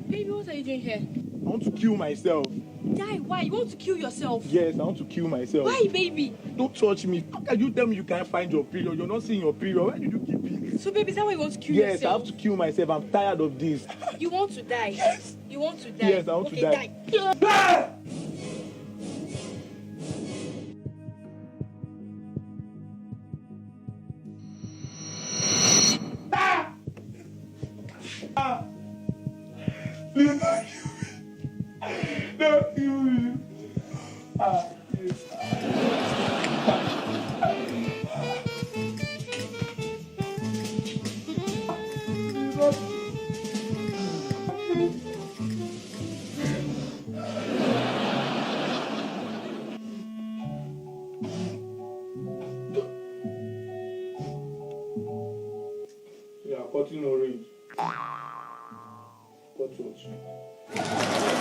Baby, what are you doing here? I want to kill myself. Die, why? You want to kill yourself? Yes, I want to kill myself. Why, baby? Don't touch me. How can you tell me you can't find your period? You're not seeing your period. Where did you keep it? So, baby, is that why you want to kill Yes, yourself? I have to kill myself. I'm tired of this. You want to die? Yes. You want to die? Yes, I want to die. Die. Please don't kill me. Don't kill me. Yeah, cutting orange. Cut what?